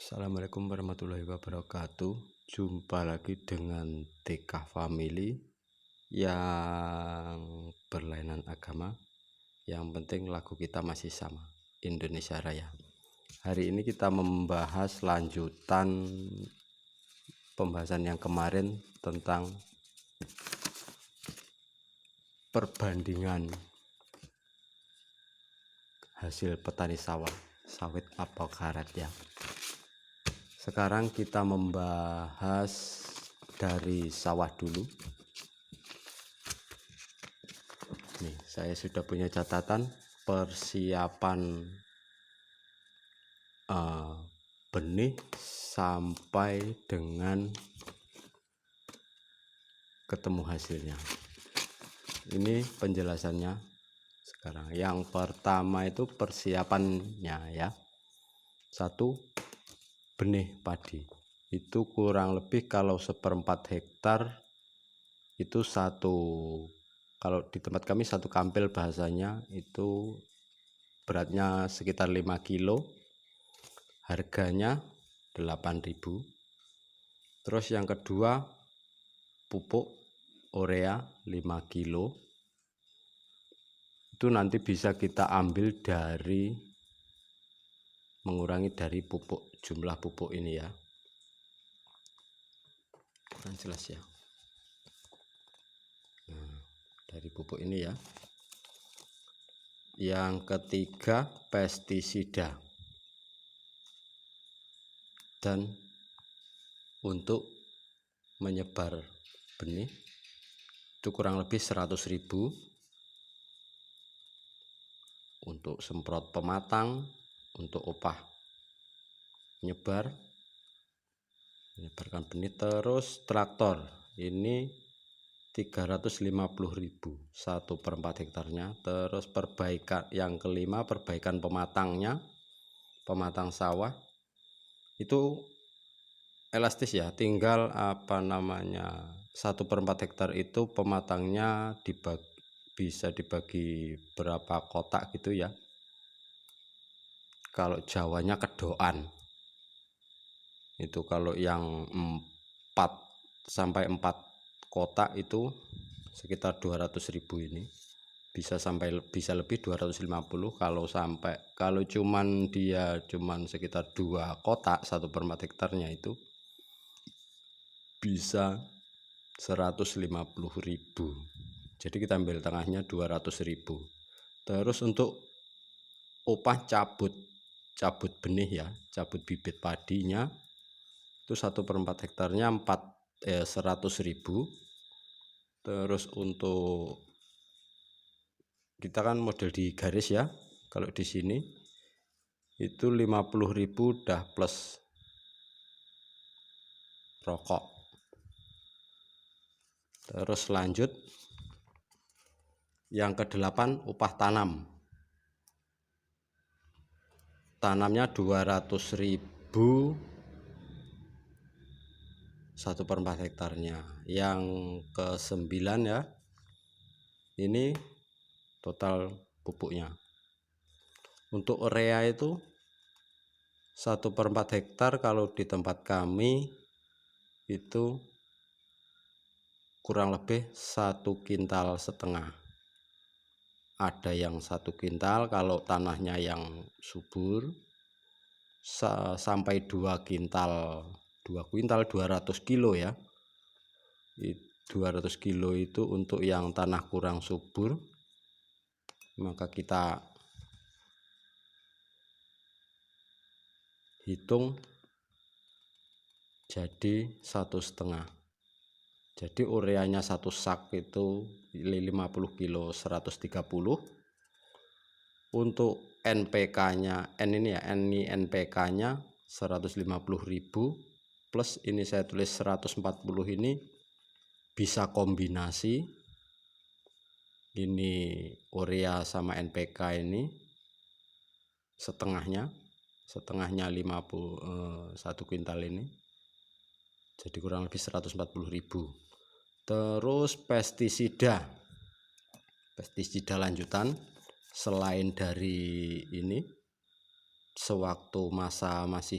Assalamualaikum warahmatullahi wabarakatuh. Jumpa lagi dengan TK Family yang berlainan agama. Yang penting lagu kita masih sama, Indonesia Raya. Hari ini kita membahas lanjutan pembahasan yang kemarin tentang perbandingan hasil petani sawit apa karet ya. Sekarang kita membahas dari sawah dulu. Nih, saya sudah punya catatan persiapan benih sampai dengan ketemu hasilnya. Ini penjelasannya sekarang. Yang pertama itu persiapannya ya. 1. Benih padi itu kurang lebih kalau 1/4 hektar itu kalau di tempat kami 1 kampil bahasanya itu beratnya sekitar 5 kilo, harganya 8.000. Terus yang kedua pupuk urea 5 kilo itu nanti bisa kita ambil dari mengurangi dari pupuk, jumlah pupuk ini ya, kurang jelas ya. Nah, dari pupuk ini ya. Yang ketiga pestisida, dan untuk menyebar benih itu kurang lebih 100.000 untuk semprot pematang, untuk upah menyebarkan benih. Terus traktor ini 350.000 1/4 hektarnya. Terus perbaikan yang kelima, perbaikan pematang sawah itu elastis ya, tinggal 1/4 hektar itu pematangnya bisa dibagi berapa kotak gitu ya. Kalau Jawanya kedoan itu, kalau yang 4 kotak itu sekitar 200.000 ini, bisa lebih 250. Kalau dia cuman sekitar 2 kotak 1/4 hektarnya itu bisa 150.000. Jadi kita ambil tengahnya 200.000. Terus untuk upah cabut benih ya, cabut bibit padinya itu 1/4 hektarnya 100.000. Terus untuk kita kan model di garis ya, kalau di sini itu 50.000 udah plus rokok. Terus lanjut yang ke-8 upah tanamnya 200.000 1/4 hektarnya. Yang ke-9 ya, ini total pupuknya. Untuk urea itu 1/4 hektar kalau di tempat kami itu kurang lebih 1,5 kintal. Ada yang 1 kintal kalau tanahnya yang subur, sampai 2 kintal 200 kilo ya. 200 kilo itu untuk yang tanah kurang subur, maka kita hitung jadi 1,5. Jadi ureanya 1 sak itu 50 kilo 130. Untuk NPK-nya NPK-nya 150.000 plus ini saya tulis 140. Ini bisa kombinasi ini urea sama NPK ini setengahnya 1 kintal ini, jadi kurang lebih 140.000. Terus pestisida lanjutan selain dari ini sewaktu masa masih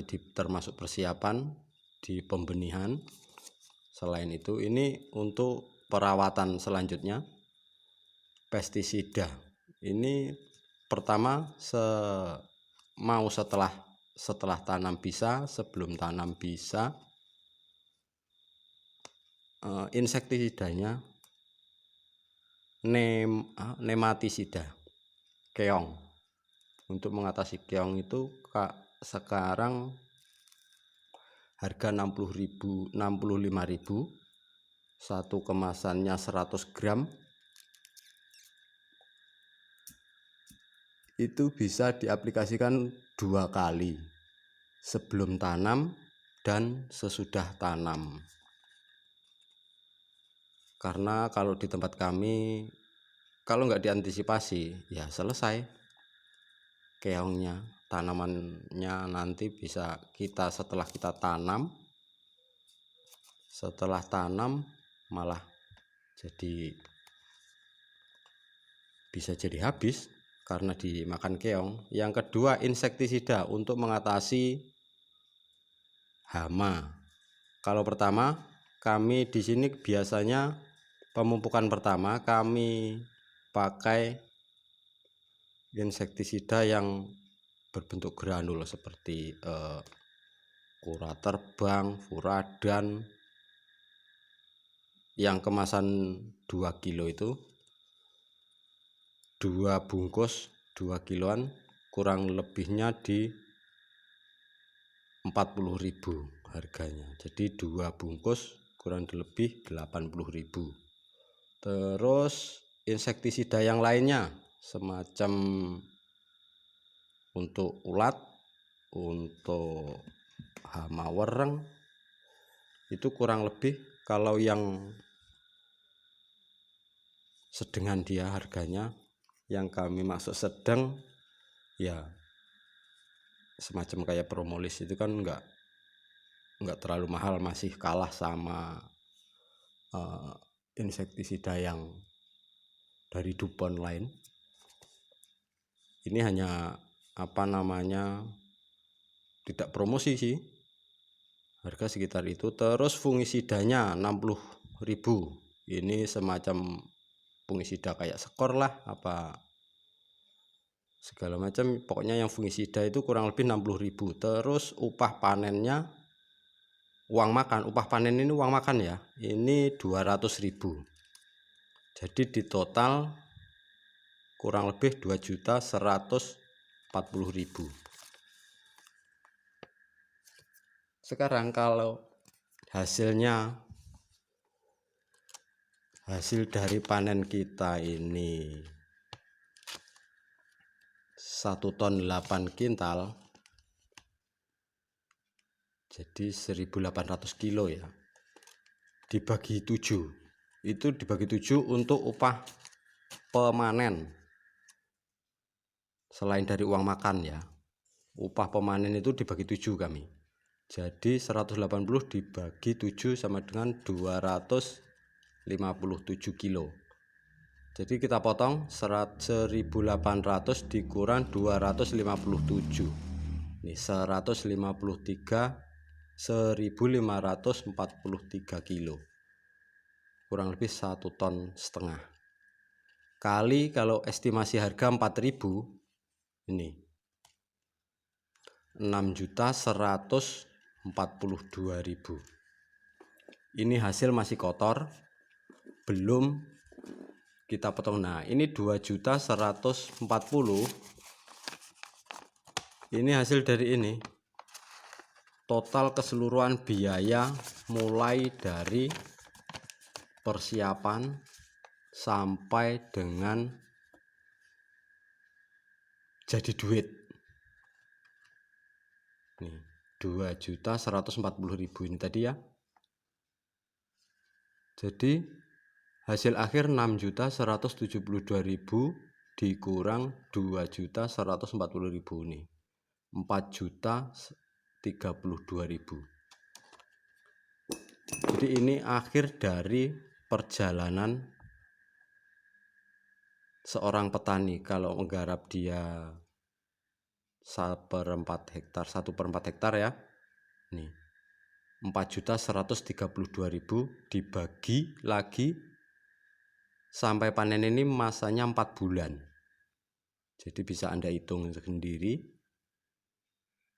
di termasuk persiapan di pembenihan. Selain itu, ini untuk perawatan selanjutnya, pestisida. Ini pertama setelah tanam bisa, sebelum tanam bisa, insektisidanya nematisida keong. Untuk mengatasi keong itu sekarang harga 65.000, satu kemasannya 100 gram. Itu bisa diaplikasikan 2 kali, sebelum tanam dan sesudah tanam. Karena kalau di tempat kami, kalau nggak diantisipasi, ya selesai keongnya. Tanamannya nanti bisa setelah kita tanam, malah bisa jadi habis karena dimakan keong. Yang kedua, insektisida untuk mengatasi hama. Kalau pertama, kami di sini biasanya pemupukan pertama kami pakai insektisida yang berbentuk granul seperti kura terbang, furadan, yang kemasan 2 kilo itu, 2 bungkus 2 kiloan, kurang lebihnya di 40.000 harganya. Jadi 2 bungkus kurang lebih 80.000. Terus insektisida yang lainnya semacam untuk ulat, untuk hama wereng, itu kurang lebih kalau yang sedengan dia harganya, yang kami maksud sedang ya semacam kayak Propolis itu kan enggak terlalu mahal, masih kalah sama insektisida yang dari DuPont lain. Ini hanya tidak promosi sih, harga sekitar itu. Terus fungisidanya 60.000. Ini semacam fungisida kayak skor lah, apa segala macam, pokoknya yang fungisida itu kurang lebih 60.000. Terus upah panennya, upah panen ini uang makan ya, ini 200.000. Jadi di total kurang lebih 2.140.000. Sekarang kalau hasil dari panen kita ini 1 ton 8 kintal, jadi 1.800 kilo ya, dibagi 7, itu dibagi 7 untuk upah pemanen. Selain dari uang makan ya, upah pemanen itu dibagi 7 kami. Jadi 180 dibagi 7 sama dengan 257 kilo. Jadi kita potong 1.800 dikurang 257. Ini 1.543 kilo. Kurang lebih 1,5 ton. Kali kalau estimasi harga 4.000, ini 6.142.000. Ini hasil masih kotor, belum kita potong. Nah, ini 2.140.000. Ini hasil dari ini. Total keseluruhan biaya mulai dari persiapan sampai dengan jadi duit. Nih, 2.140.000 ini tadi ya. Jadi hasil akhir 6.172.000 dikurang 2.140.000 ini 4.032.000. Jadi ini akhir dari perjalanan seorang petani kalau menggarap dia 1/4 hektar, 1/4 hektar ya, nih 4.132.000 dibagi lagi sampai panen ini masanya 4 bulan. Jadi bisa Anda hitung sendiri,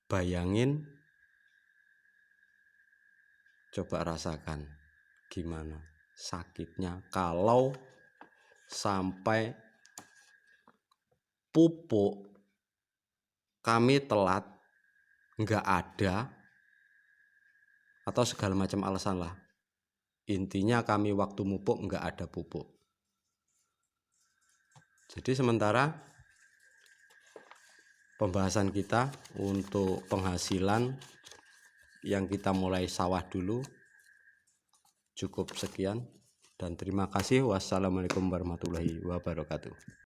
bayangin, coba rasakan gimana sakitnya kalau sampai pupuk kami telat, nggak ada, atau segala macam alasan lah. Intinya kami waktu mupuk nggak ada pupuk. Jadi sementara pembahasan kita untuk penghasilan yang kita mulai sawah dulu cukup sekian, dan terima kasih. Wassalamualaikum warahmatullahi wabarakatuh.